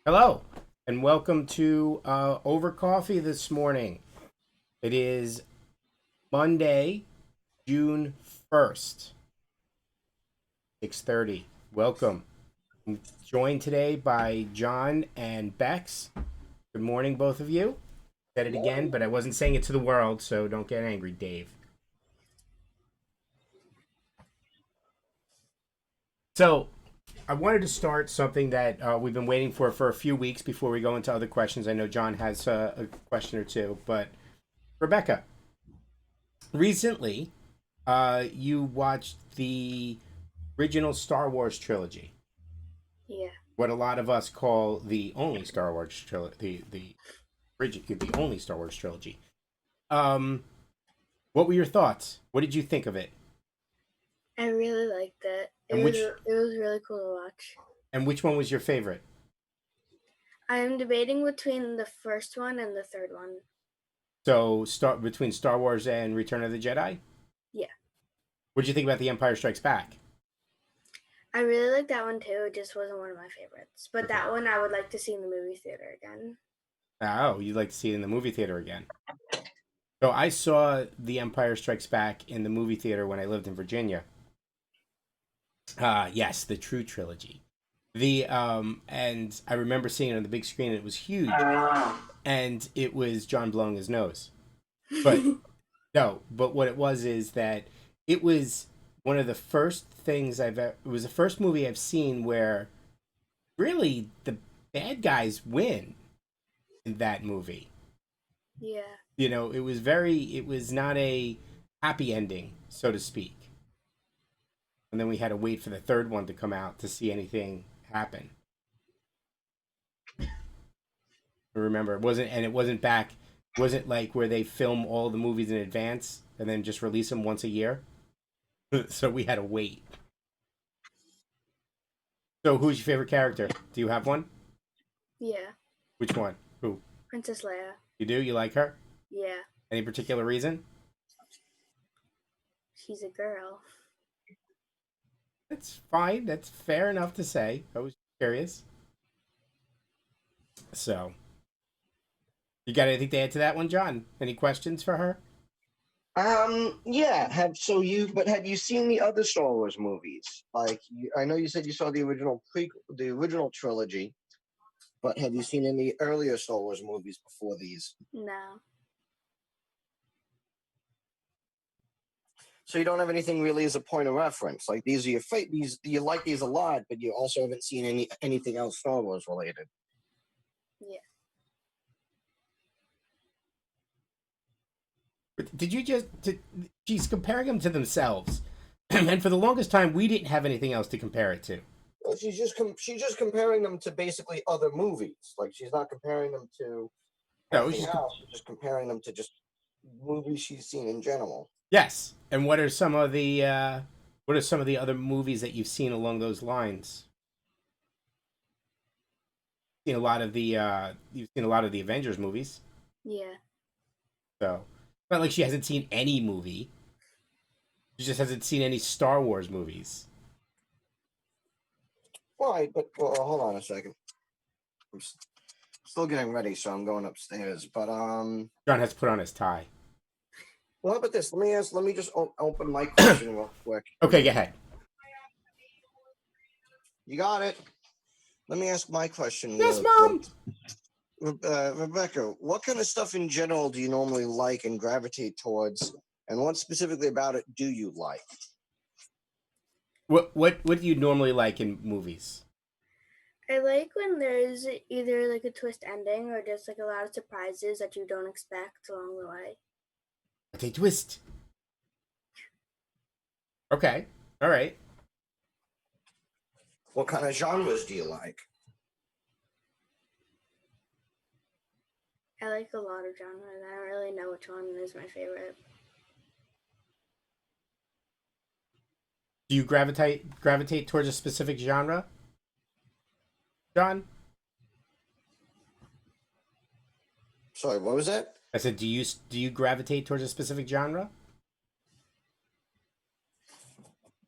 Hello, and welcome to Over Coffee this morning. It is Monday, June 1st, 6:30. Welcome. I'm joined today by John and Bex. Good morning, both of you. Said it again, but I wasn't saying it to the world, so don't get angry, Dave. So, I wanted to start something that we've been waiting for a few weeks before we go into other questions. I know John has a question or two, but Rebecca, recently you watched the original Star Wars trilogy, Yeah. what a lot of us call the only Star Wars trilogy, the only Star Wars trilogy. Um, what were your thoughts? What did you think of it? I really liked it. It And was which it was really cool to watch. and which one was your favorite? I'm debating between the first one and the third one. So, start between Star Wars and Return of the Jedi. Yeah. What did you think about The Empire Strikes Back? I really liked that one too. It just wasn't one of my favorites. But Okay. that one I would like to see in the movie theater again. Oh, you'd like to see it in the movie theater again? So I saw The Empire Strikes Back in the movie theater when I lived in Virginia. Yes, the true trilogy. The and I remember seeing it on the big screen and it was huge and it was John blowing his nose. But no, but what it was is that it was one of the first things it was the first movie I've seen where really the bad guys win in that movie. Yeah. It was not a happy ending, so to speak. And then we had to wait for the third one to come out to see anything happen. Remember, it wasn't back, it wasn't like where they film all the movies in advance and then just release them once a year. So we had to wait. So who's your favorite character? Do you have one? Yeah. Which one? Who? Princess Leia. You do? You like her? Yeah. Any particular reason? She's a girl. That's fine. That's fair enough to say. I was curious. So, you got anything to add to that one, John? Any questions for her? Yeah. Have you seen the other Star Wars movies? I know you said you saw the original trilogy, but have you seen any earlier Star Wars movies before these? No. So you don't have anything really as a point of reference. Like these are your these you like these a lot, but you also haven't seen anything else Star Wars related. Yeah. Did you she's comparing them to themselves. And for the longest time, we didn't have anything else to compare it to. Well, she's just comparing them to basically other movies. Like she's not comparing them to No, anything else. She's just comparing them to just movies she's seen in general. yes. And what are some of the other movies that you've seen along those lines? You've seen a lot of the Avengers movies. Yeah. So it's not like she hasn't seen any movie. She just hasn't seen any Star Wars movies. Right, but hold on a second. I'm still getting ready, so I'm going upstairs. But John has put on his tie. well, how about this? Let me just open my question real quick. Okay, go ahead. You got it. Let me ask my question Yes, real Mom. quick. Rebecca, what kind of stuff in general do you normally like and gravitate towards, and what specifically about it do you like? What do you normally like in movies? I like when there's either like a twist ending or just like a lot of surprises that you don't expect along the way. A twist. Okay. All right. What kind of genres do you like? I like a lot of genres. I don't really know which one is my favorite. Do you gravitate towards a specific genre, John? Sorry, what was that? I said, do you gravitate towards a specific genre?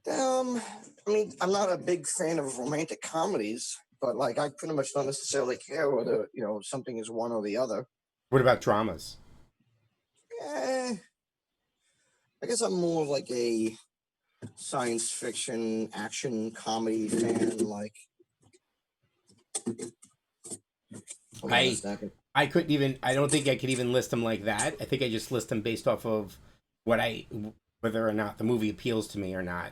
I mean, I'm not a big fan of romantic comedies. but like I pretty much don't necessarily care whether something is one or the other. What about dramas? Eh, I guess I'm more of like a science fiction action comedy fan. Like, hold on a I second. I couldn't even. I don't think I could even list them like that. I think I just list them based off of what I whether or not the movie appeals to me or not.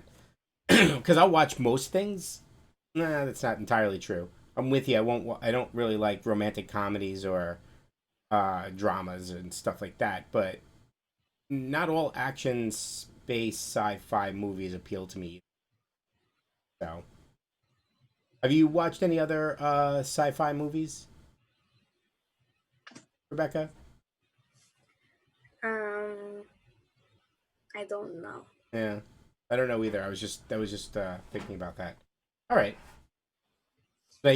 Because I'll watch most things. Nah, that's not entirely true. I'm with you. I won't. I don't really like romantic comedies or dramas and stuff like that. But not all action space sci-fi movies appeal to me. So, have you watched any other sci-fi movies, Rebecca? Um, I don't know. Yeah, I don't know either. I was just thinking about that. All right. So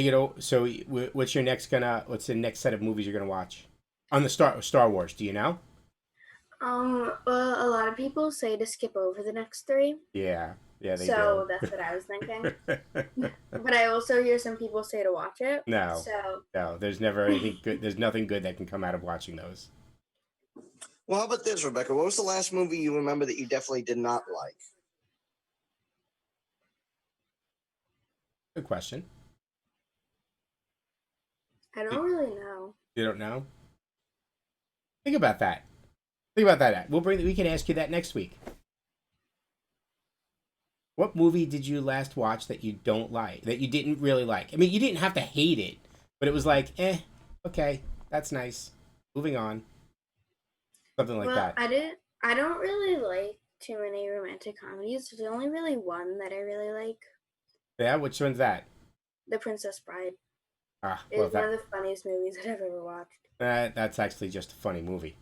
what's the next set of movies you're gonna watch on the Star Wars? Do you know? Well, a lot of people say to skip over the next three, Yeah, yeah, they do. so that's what I was thinking. But I also hear some people say to watch it, No, so no, there's never anything good. There's nothing good that can come out of watching those. Well, how about this, Rebecca? What was the last movie you remember that you definitely did not like? Good question. I You, don't really know. you don't know? Think about that. Think about that. We can ask you that next week. What movie did you last watch that you don't like? That you didn't really like? I mean, you didn't have to hate it, but it was like, okay, that's nice. Moving on. Something like Well, that. I don't really like too many romantic comedies. There's only really one that I really like. Yeah, which one's that? The Princess Bride Well, is one of the funniest movies that I've ever watched. that's actually just a funny movie.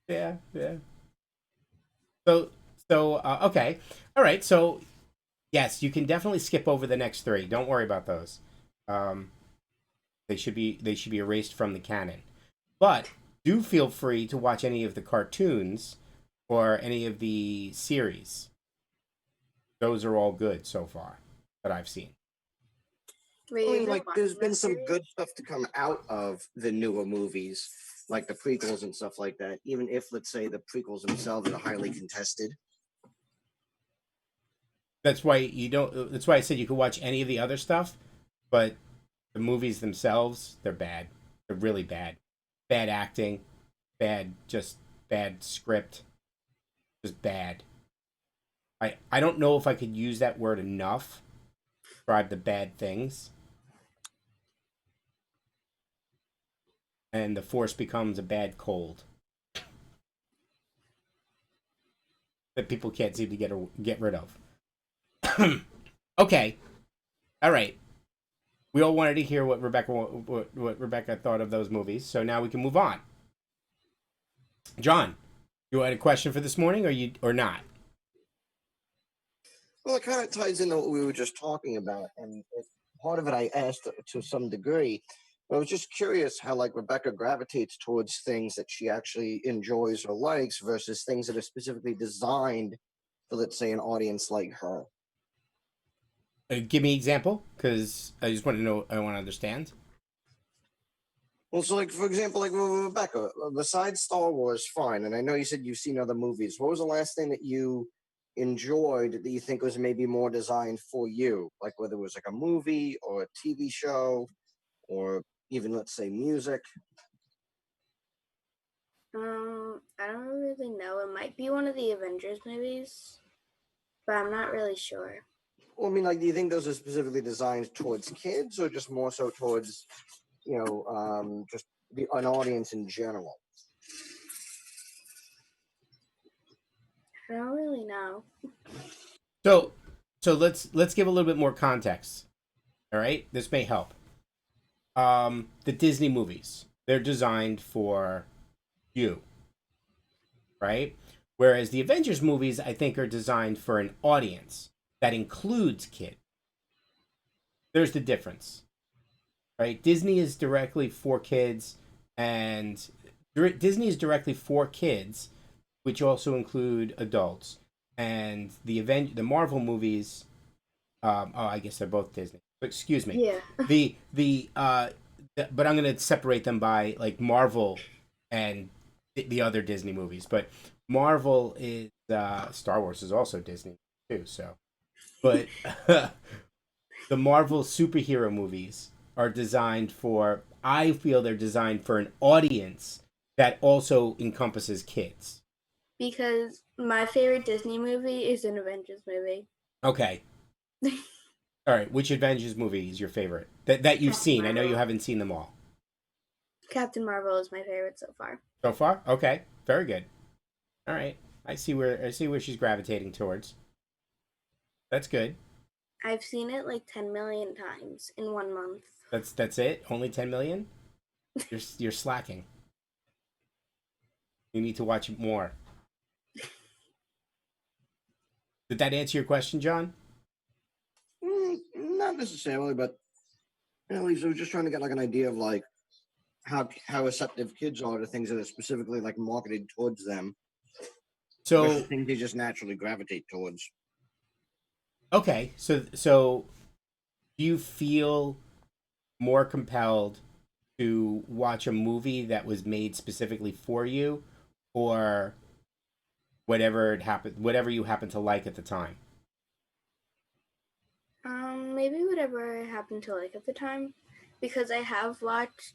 Yeah, yeah. So, okay, all right. So, yes, you can definitely skip over the next three. Don't worry about those. Um, they should be erased from the canon. But do feel free to watch any of the cartoons or any of the series. Those are all good so far that I've seen. I Wait, mean, you've been like, there's watching been that some series? good stuff to come out of the newer movies, like the prequels and stuff like that. Even if, let's say, the prequels themselves are highly contested. That's why you don't. That's why I said you could watch any of the other stuff, but the movies themselves, they're bad. They're really bad. Bad acting, just bad script, just bad. I don't know if I could use that word enough to describe the bad things. And the force becomes a bad cold that people can't seem to get rid of. Okay, all right. We all wanted to hear what Rebecca thought of those movies, so now we can move on. John, you had a question for this morning, or not? Well, it kind of ties into what we were just talking about, and part of it I asked to some degree. But I was just curious how, like, Rebecca gravitates towards things that she actually enjoys or likes versus things that are specifically designed for, let's say, an audience like her. Give me an example, because I just want to know. I want to understand. Well, so, like, for example, like with Rebecca, besides Star Wars, fine, and I know you said you've seen other movies. What was the last thing that you enjoyed that you think was maybe more designed for you? Like whether it was like a movie or a TV show or even, let's say, music. I don't really know. It might be one of the Avengers movies, but I'm not really sure. Well, I mean, like, do you think those are specifically designed towards kids or just more so towards, just an audience in general? I don't really know. So, let's give a little bit more context. All right, this may help. The Disney movies, they're designed for you, right? Whereas the Avengers movies, I think, are designed for an audience that includes kids. There's the difference, right? Disney is directly for kids, and Disney is directly for kids, which also include adults. And the Marvel movies, I guess they're both Disney. But excuse me. Yeah. But I'm gonna separate them by like Marvel and the other Disney movies. But Marvel is Star Wars is also Disney too. So, but the Marvel superhero movies are designed for. I feel they're designed for an audience that also encompasses kids. Because my favorite Disney movie is an Avengers movie. Okay. All right. Which Avengers movie is your favorite that you've Captain seen? I know you Marvel. haven't seen them all Captain Marvel is my favorite so far. so far. Okay. Very good. All right. I see where she's gravitating towards. That's good. I've seen it like 10 million times in 1 month. That's it. Only 10 million. You're slacking. You need to watch it more. Did that answer your question, John? Not necessarily, but at least I was just trying to get like an idea of like how receptive kids are to things that are specifically like marketed towards them So versus things they just naturally gravitate towards. okay. So do you feel more compelled to watch a movie that was made specifically for you, or whatever you happen to like at the time? Maybe whatever I happened to like at the time, because I have watched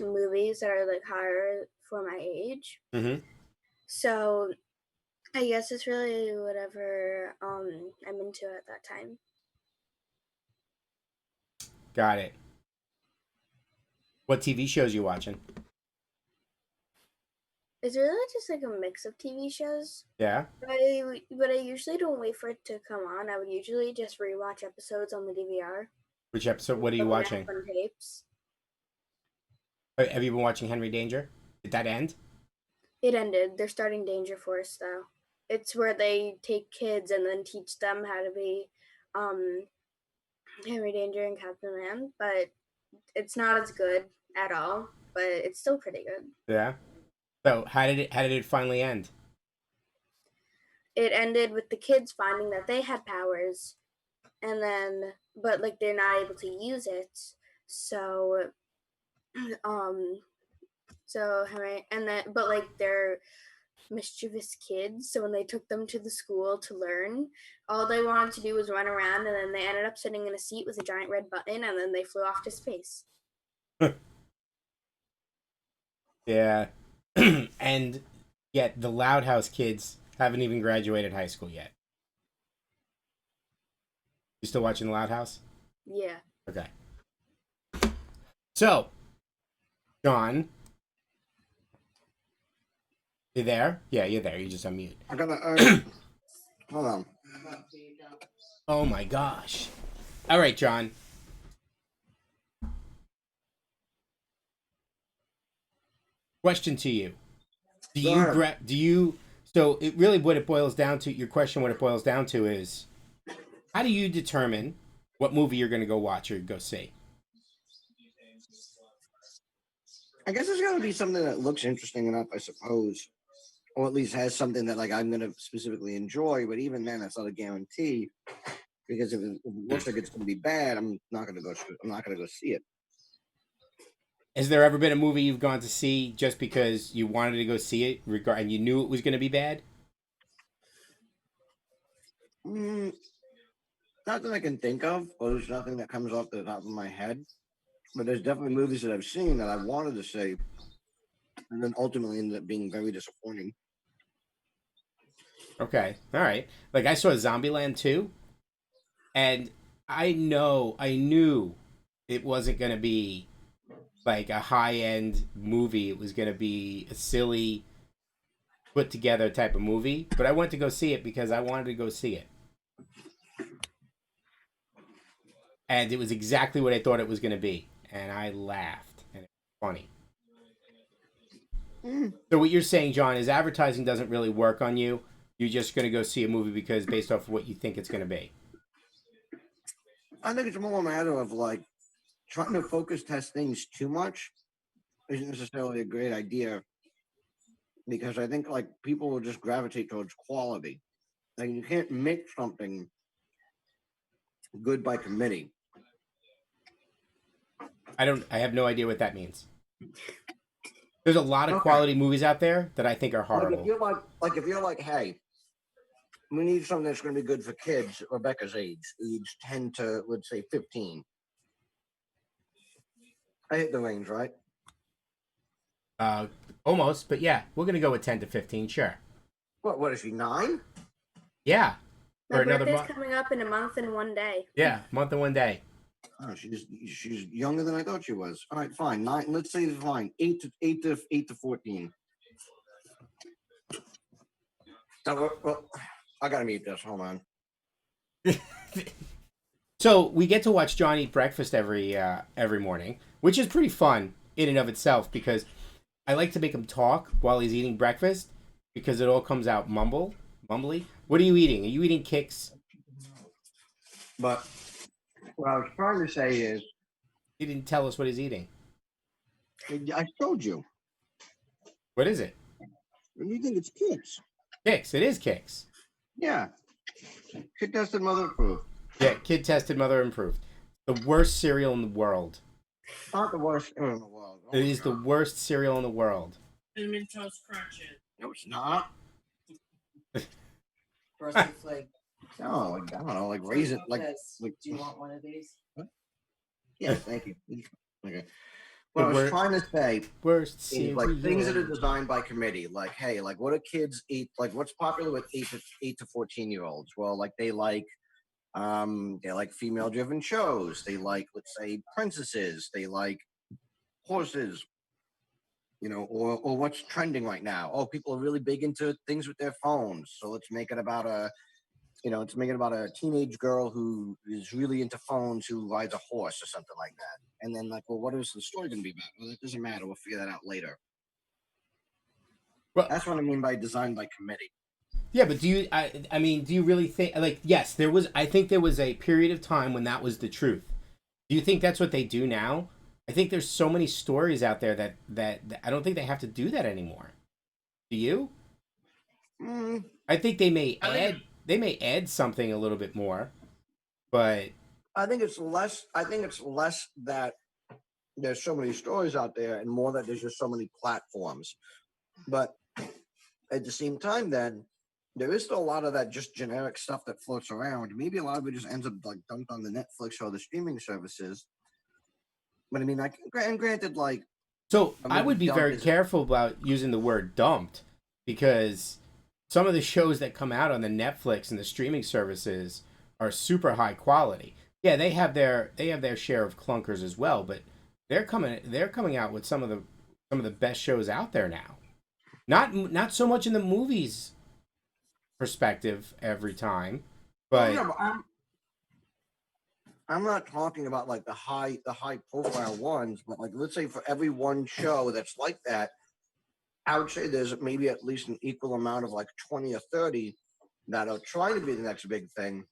movies that are like higher for my age. Mm-hmm. So I guess it's really whatever I'm into at that time. Got it. What TV shows you watching? It's really just like a mix of TV shows. Yeah. But I usually don't wait for it to come on. I would usually just rewatch episodes on the DVR. Which episode? What are you Looking at watching? fun tapes. Have you been watching Henry Danger? Did that end? It ended. They're starting Danger Force though. It's where they take kids and then teach them how to be um, Henry Danger and Captain Man, but it's not as good at all. But it's still pretty good. Yeah. So how did it finally end? It ended with the kids finding that they had powers, and then but like they're not able to use it. So um so Henry and then but like they're mischievous kids, so when they took them to the school to learn, all they wanted to do was run around, and then they ended up sitting in a seat with a giant red button, and then they flew off to space. Yeah. And yet the Loud House kids haven't even graduated high school yet. You still watching the Loud House? Yeah. Okay. So, John, you there? Yeah, you're there. You just unmute. I gotta hold on. Oh my gosh. All right, John. Question to you. Do Go you ahead. do you so it really what it boils down to, your question what it boils down to is how do you determine what movie you're going to go watch or go see? I guess it's gotta be something that looks interesting enough, I suppose, or at least has something that like I'm gonna specifically enjoy. But even then, that's not a guarantee because if it looks like it's gonna be bad, I'm not gonna go. I'm not gonna go see it. Has there ever been a movie you've gone to see just because you wanted to go see it and you knew it was going to be bad? Mm, Not that I can think of, or there's nothing that comes off the top of my head. But there's definitely movies that I've seen that I wanted to see, and then ultimately ended up being very disappointing. Okay. All right. Like I saw Zombieland 2 and I knew it wasn't going to be like a high-end movie. It was going to be a silly put together type of movie, but I went to go see it because I wanted to go see it. And it was exactly what I thought it was going to be, and I laughed and it was funny. Mm, So what you're saying, John, is advertising doesn't really work on you. You're just going to go see a movie because based off of what you think it's going to be. I think it's more a matter of like trying to focus test things too much isn't necessarily a great idea because I think like people will just gravitate towards quality. Like you can't make something good by committee. I have no idea what that means. There's a lot of Okay. quality movies out there that I think are Like if horrible. you're like, hey, we need something that's going to be good for kids, Rebecca's age 10 to let's say 15. I hit the range, right? Uh, Almost, but yeah, we're gonna go with 10 to 15. Sure. What is she 9? Yeah, My for another birthday's month. coming up in a month and 1 day. Yeah, month and 1 day. Oh, she's younger than I thought she was. All right, fine. 9. Let's say fine. 8 to 14. Well, I gotta meet this. Hold on. So we get to watch John eat breakfast every morning, which is pretty fun in and of itself because I like to make him talk while he's eating breakfast because it all comes out mumbly. What are you eating? Are you eating Kix? But what I was trying to say is, He didn't tell us what he's eating. I told you. What is it? What do you think? It's kids. Kix. It is Kix. Yeah. Kid tested, mother approved. Yeah, kid tested, mother improved. The worst cereal in the world. Not the worst in the world. It is the worst cereal in the world. Cinnamon Toast Crunches. No, it's not. Frosted Flake. No, like, I don't know, like raisin, like. Do you want one of these? Yeah, thank you. Okay. What I was trying to say Worst is cereal. like things that are designed by committee. Like, hey, like what do kids eat? Like, what's popular with 8 to 14-year-olds? Well, like they like female-driven shows. They like, let's say, princesses. They like horses. Or what's trending right now. Oh, people are really big into things with their phones. So let's make it about a teenage girl who is really into phones who rides a horse or something like that. And then like, well, what is the story going to be about? Well, it doesn't matter. We'll figure that out later. Well, That's what I mean by design by committee. yeah, but do you really think like yes, I think there was a period of time when that was the truth. Do you think that's what they do now? I think there's so many stories out there that I don't think they have to do that anymore. Do you? I think they may add something a little bit more, but I think it's less that there's so many stories out there and more that there's just so many platforms. But at the same time, then there is still a lot of that just generic stuff that floats around. Maybe a lot of it just ends up like dumped on the Netflix or the streaming services. But I mean, granted, like. so I maybe would be very dump is- careful about using the word dumped because some of the shows that come out on the Netflix and the streaming services are super high quality. Yeah, they have their share of clunkers as well, but they're coming out with some of the best shows out there now. Not so much in the movies perspective every time, but No, I'm not talking about like the high profile ones, but like let's say for every one show that's like that, I would say there's maybe at least an equal amount of like 20 or 30 that are trying to be the next big thing,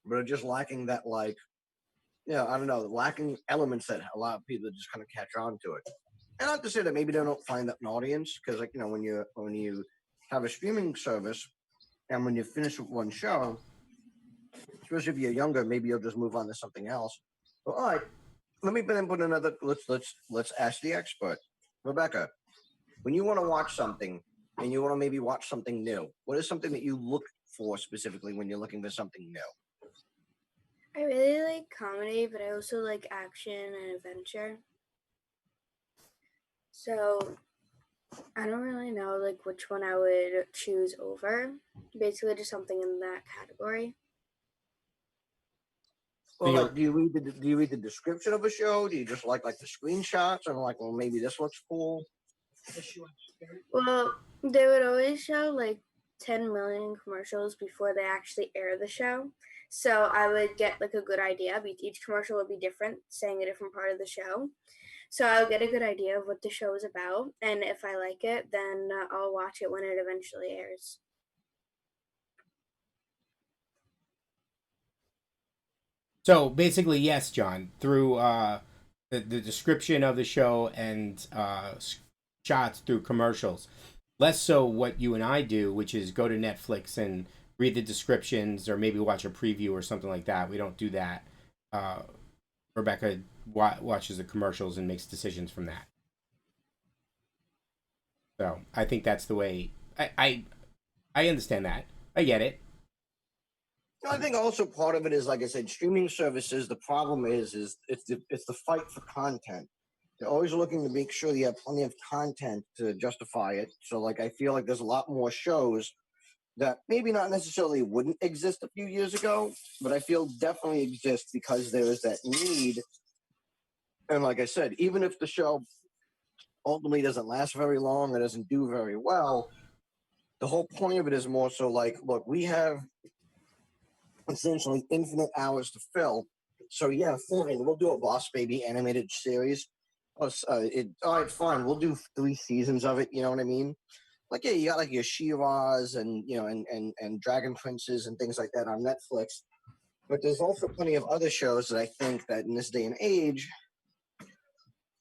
but are just lacking that like, I don't know, lacking elements that a lot of people just kind of catch on to it. And not to say that maybe they don't find that an audience, because like when you have a streaming service and when you finish with one show, especially if you're younger, maybe you'll just move on to something else. Well, all right, let me put another. Let's ask the expert, Rebecca. When you want to watch something and you want to maybe watch something new, what is something that you look for specifically when you're looking for something new? I really like comedy, but I also like action and adventure. So I don't really know like which one I would choose over. Basically, just something in that category. Well, like, do you read the description of a show? Do you just like the screenshots and like, well, maybe this looks cool? Well, they would always show like 10 million commercials before they actually air the show. So I would get like a good idea. Each commercial would be different, saying a different part of the show. So I'll get a good idea of what the show is about. And if I like it, then I'll watch it when it eventually airs. so basically, yes, John, through the description of the show and shots through commercials. Less so what you and I do, which is go to Netflix and read the descriptions or maybe watch a preview or something like that. We don't do that. Rebecca watches the commercials and makes decisions from that. So I think that's the way. I understand that. I get it. I think also part of it is, like I said, streaming services. The problem is it's the fight for content. They're always looking to make sure you have plenty of content to justify it. So, like, I feel like there's a lot more shows that maybe not necessarily wouldn't exist a few years ago, but I feel definitely exist because there is that need. And like I said, even if the show ultimately doesn't last very long or doesn't do very well, the whole point of it is more so like, look, we have essentially infinite hours to fill. So yeah, fine, we'll do a Boss Baby animated series. All right, fine, we'll do 3 seasons of it. You know what I mean? Like, yeah, you got like your She-Ra's and and Dragon Princes and things like that on Netflix. But there's also plenty of other shows that I think that in this day and age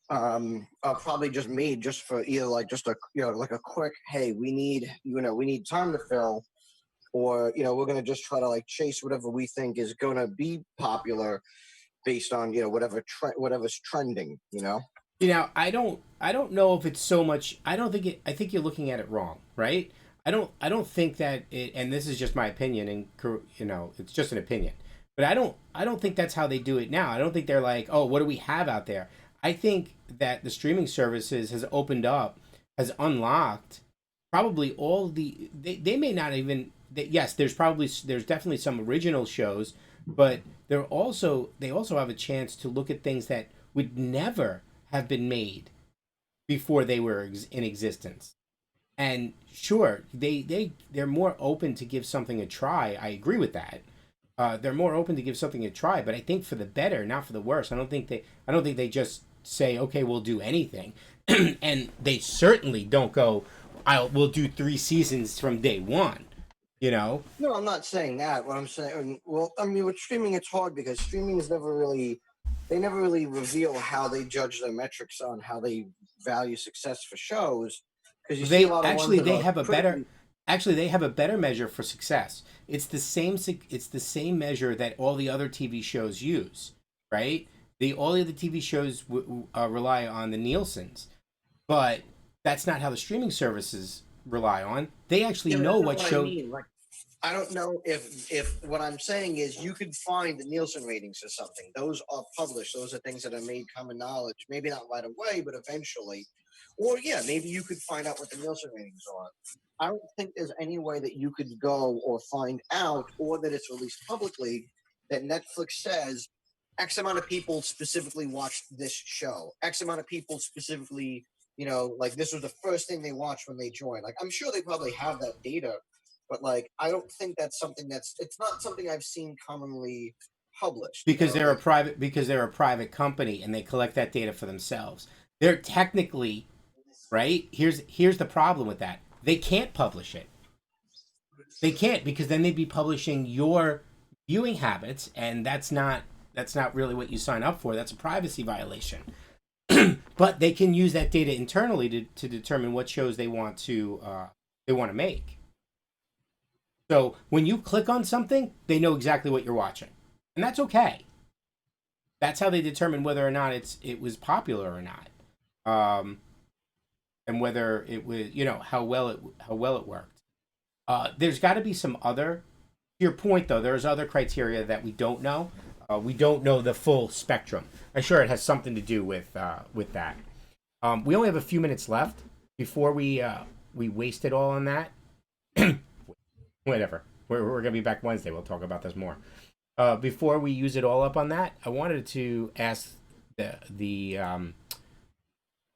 are probably just made just for either like just a like a quick, hey, we need time to fill, or we're gonna just try to like chase whatever we think is gonna be popular based on whatever's trending. I don't know if it's so much. I think you're looking at it wrong, right? I don't think that it, and this is just my opinion, and it's just an opinion. But I don't think that's how they do it now. I don't think they're like, oh, what do we have out there? I think that the streaming services has opened up, has unlocked probably all they may not even yes, there's definitely some original shows, but they also have a chance to look at things that would never have been made before they were in existence. And sure, they're more open to give something a try. I agree with that. They're more open to give something a try, but I think for the better, not for the worse. I don't think they just say, okay, we'll do anything, and they certainly don't go, we'll do 3 seasons from day one. You know, No, I'm not saying that. What I'm saying, well, I mean, with streaming, it's hard because streaming is they never really reveal how they judge their metrics on how they value success for shows. Because you see a they lot of ones actually that they are have a better critically. actually they have a better measure for success. It's the same measure that all the other TV shows use, right? The all the other TV shows rely on the Nielsen's, but that's not how the streaming services rely on. They actually Yeah, but know that's not what what I show. mean. Like, I don't know if what I'm saying is you could find the Nielsen ratings or something. Those are published. Those are things that are made common knowledge. Maybe not right away, but eventually. Or yeah, maybe you could find out what the Nielsen ratings are. I don't think there's any way that you could go or find out, or that it's released publicly, that Netflix says X amount of people specifically watched this show. X amount of people specifically, like this was the first thing they watched when they joined. Like I'm sure they probably have that data, but like I don't think that's something it's not something I've seen commonly published. Because they're a Like private company and they collect that data for themselves. They're technically right. Here's the problem with that. They can't publish it. They can't because then they'd be publishing your viewing habits, and that's not really what you sign up for. That's a privacy violation. But they can use that data internally to determine what shows they want to make. So when you click on something, they know exactly what you're watching, and that's okay. That's how they determine whether or not it was popular or not, and whether it was how well it worked. There's got to be some other. To your point, though, there's other criteria that we don't know. We don't know the full spectrum. I'm sure it has something to do with that. We only have a few minutes left before we waste it all on that. Whatever. We're gonna be back Wednesday. We'll talk about this more. Before we use it all up on that, I wanted to ask I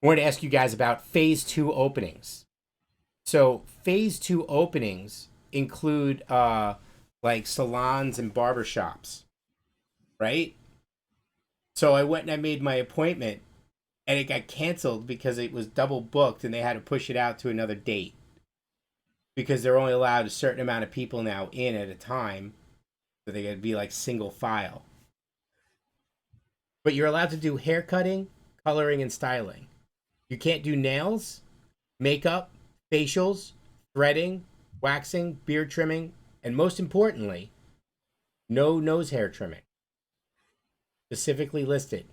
wanted to ask you guys about phase 2 openings. So phase 2 openings include like salons and barbershops, right? So I went and I made my appointment, and it got canceled because it was double booked, and they had to push it out to another date because they're only allowed a certain amount of people now in at a time, so they got to be like single file. But you're allowed to do hair cutting, coloring, and styling. You can't do nails, makeup, facials, threading, waxing, beard trimming, And most importantly, no nose hair trimming. Specifically listed.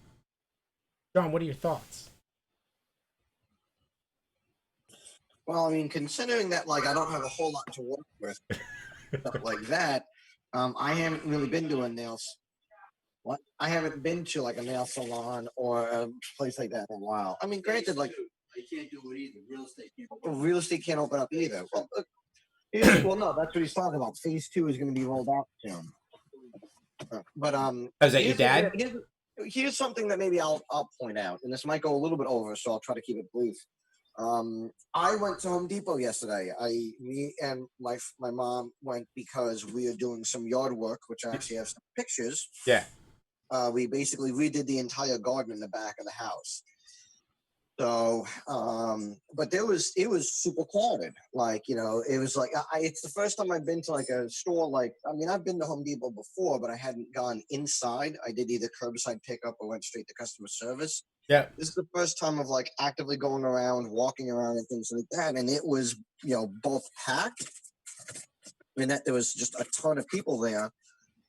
John, what are your thoughts? Well, I mean, considering that like I don't have a whole lot to work with, stuff like that, I haven't really been doing nails. What? I haven't been to like a nail salon or a place like that in a while. I mean, granted, like I can't do it either. Real estate can't. real estate can't open up either. Well, well, no, that's what he's talking about. Phase 2 is going to be rolled out soon. But is that your dad? Here's something that maybe I'll point out, and this might go a little bit over, so I'll try to keep it brief. I went to Home Depot yesterday. Me and my mom went because we are doing some yard work, which I actually have some pictures. Yeah. We basically redid the entire garden in the back of the house. So, but it was super crowded. Like, you know, it was like, it's the first time I've been to like a store. Like, I mean, I've been to Home Depot before, but I hadn't gone inside. I did either curbside pickup or went straight to customer service. Yeah. This is the first time of like actively going around, walking around and things like that. And it was, you know, both packed. I mean, that there was just a ton of people there.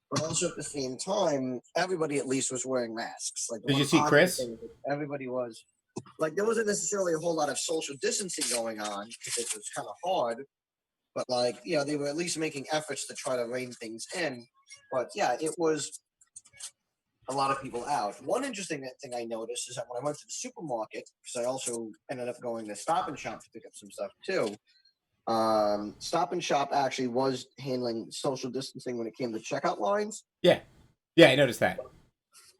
But also at the same time, everybody at least was wearing masks. Like, Did you see Chris? Everybody was. Like, there wasn't necessarily a whole lot of social distancing going on because it was kind of hard. But, like, you know, they were at least making efforts to try to rein things in. But, yeah, it was a lot of people out. One interesting thing I noticed is that when I went to the supermarket, because I also ended up going to Stop and Shop to pick up some stuff, too. Stop and Shop actually was handling social distancing when it came to checkout lines. Yeah. Yeah, I noticed that.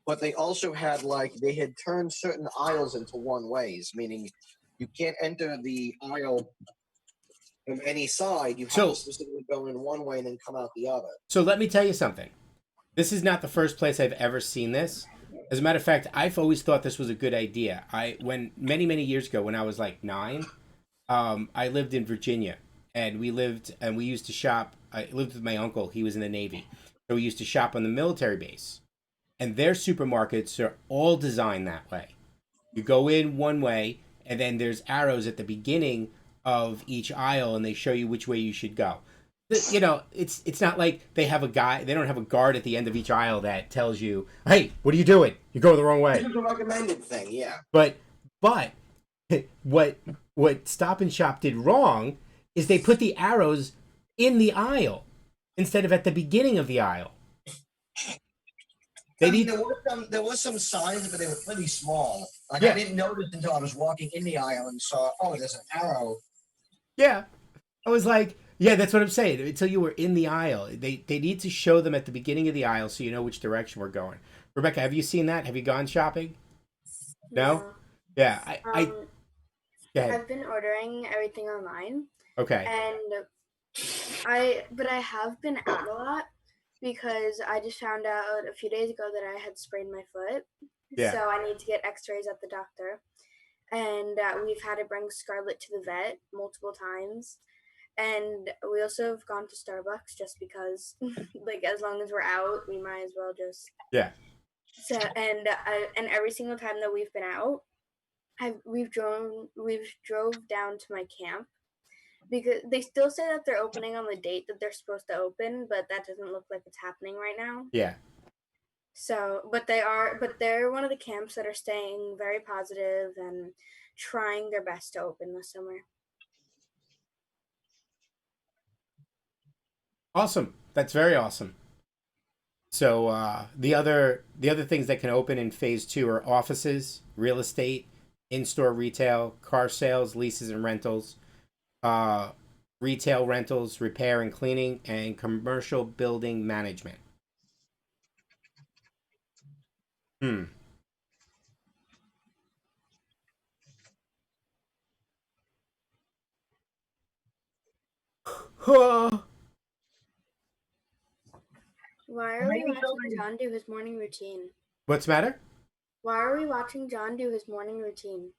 But they also had they had turned certain aisles into one-ways, meaning you can't enter the aisle from any side. You have to specifically go in one way and then come out the other. So let me tell you something. This is not the first place I've ever seen this. As a matter of fact, I've always thought this was a good idea. When many years ago, when I was like 9, I lived in Virginia, and we used to shop. I lived with my uncle. He was in the Navy, so we used to shop on the military base. And their supermarkets are all designed that way. You go in one way, and then there's arrows at the beginning of each aisle, and they show you which way you should go. You know, it's not like they have a guy. They don't have a guard at the end of each aisle that tells you, "Hey, what are you doing? You're going the wrong way." This is a recommended thing, yeah. But what Stop and Shop did wrong is they put the arrows in the aisle instead of at the beginning of the aisle. There was some signs, but they were pretty small. Like, yeah. I didn't notice until I was walking in the aisle and saw, oh, there's an arrow. Yeah. I was like, yeah, that's what I'm saying. Until you were in the aisle. They need to show them at the beginning of the aisle so you know which direction we're going. Rebecca, have you seen that? Have you gone shopping? No? Yeah. I've been ordering everything online. Okay. And I have been out a lot because I just found out a few days ago that I had sprained my foot. Yeah. So I need to get x-rays at the doctor. And we've had to bring Scarlett to the vet multiple times. And we also have gone to Starbucks just because, like, as long as we're out, we might as well just. Yeah. So and every single time that we've been out, we've drove down to my camp because they still say that they're opening on the date that they're supposed to open, but that doesn't look like it's happening right now. Yeah. So, but they're one of the camps that are staying very positive and trying their best to open this summer. Awesome. That's very awesome. So the other things that can open in phase 2 are offices, real estate, in-store retail, car sales, leases and rentals, retail rentals, repair and cleaning, and commercial building management. Why are we watching John do his morning routine? What's the matter? Why are we watching John do his morning routine?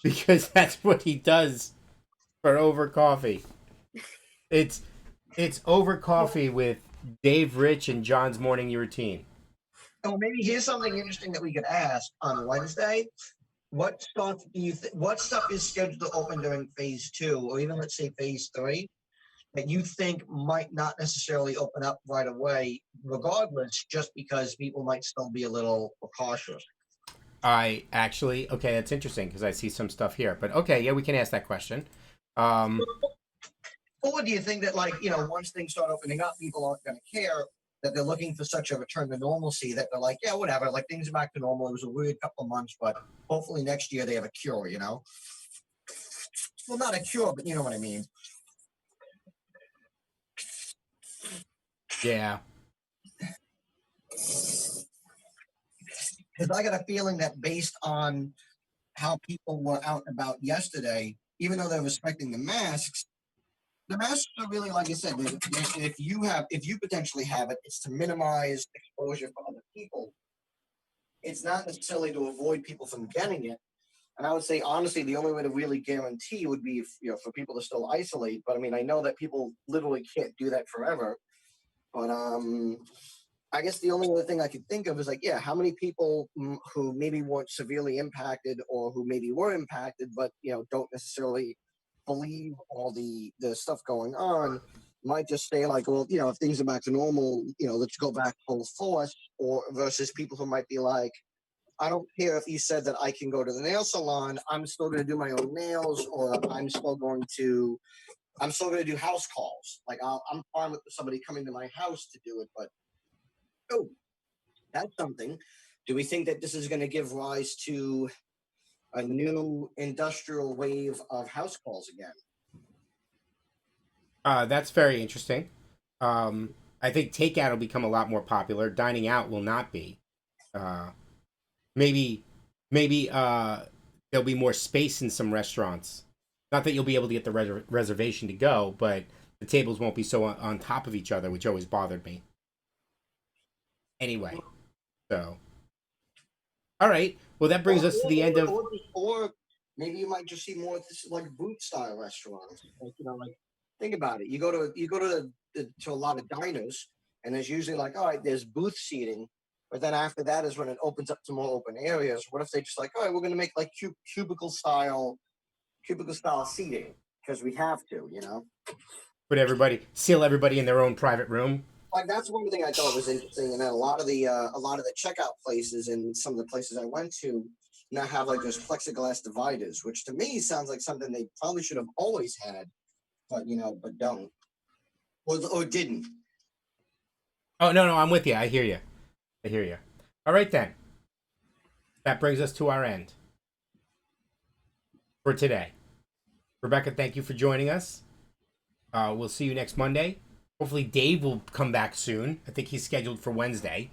Because that's what he does for Over Coffee. It's Over Coffee with Dave Rich and John's morning routine. Oh, maybe here's something interesting that we could ask on Wednesday. What stuff is scheduled to open during phase 2, or even let's say phase 3? that you think might not necessarily open up right away, regardless, just because people might still be a little cautious? Okay, that's interesting because I see some stuff here. But okay, yeah, we can ask that question. Um, Or do you think that, like, once things start opening up, people aren't going to care, that they're looking for such a return to normalcy that they're like, yeah, whatever, like things are back to normal. It was a weird couple of months, but hopefully next year they have a cure, Well, not a cure, but you know what I mean. yeah. Because I got a feeling that based on how people were out and about yesterday, even though they're respecting the masks are really, like I said, if you potentially have it, it's to minimize exposure for other people. It's not necessarily to avoid people from getting it. And I would say, honestly, the only way to really guarantee would be, if, for people to still isolate. But I mean, I know that people literally can't do that forever. But I guess the only other thing I could think of is, like, yeah, how many people who maybe weren't severely impacted, or who maybe were impacted, but don't necessarily believe all the stuff going on, might just say, like, well, if things are back to normal, let's go back full force, or versus people who might be like, I don't care if he said that I can go to the nail salon, I'm still going to do my own nails, or I'm still going to do house calls. Like, I'm fine with somebody coming to my house to do it, but oh, that's something. Do we think that this is going to give rise to a new industrial wave of house calls again? That's very interesting. I think takeout will become a lot more popular. Dining out will not be. Uh, maybe, maybe there'll be more space in some restaurants. Not that you'll be able to get the reservation to go, but the tables won't be so on top of each other, which always bothered me. Anyway, so all right. Well, that brings us to the end of. Or maybe you might just see more of this, like, booth style restaurants. Like, like, think about it. You go to a lot of diners, and there's usually, like, all right, there's booth seating, but then after that is when it opens up to more open areas. What if they just, like, all right, we're going to make, like, cubicle style seating because we have to. Seal everybody in their own private room. Like, that's one thing I thought was interesting, and then a lot of the checkout places and some of the places I went to now have, like, those plexiglass dividers, which to me sounds like something they probably should have always had, but don't, or didn't. Oh no, I'm with you. I hear you. I hear you. All right then. That brings us to our end for today. Rebecca, thank you for joining us. We'll see you next Monday. Hopefully Dave will come back soon. I think he's scheduled for Wednesday.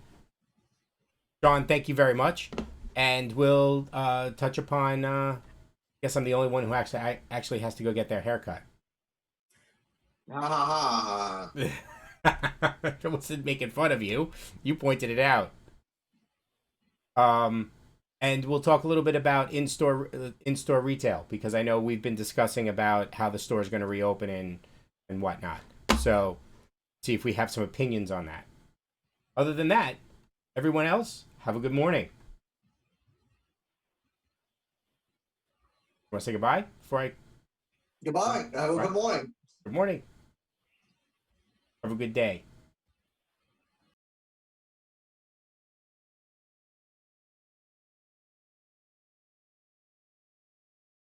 John, thank you very much. And we'll touch upon. I guess I'm the only one who actually has to go get their haircut. Ha ha I wasn't making fun of you. You pointed it out. And we'll talk a little bit about in-store retail, because I know we've been discussing about how the store is going to reopen and whatnot. So see if we have some opinions on that. Other than that, everyone else, have a good morning. Want to say goodbye before I? Goodbye. Have a good morning. Good morning. Have a good day.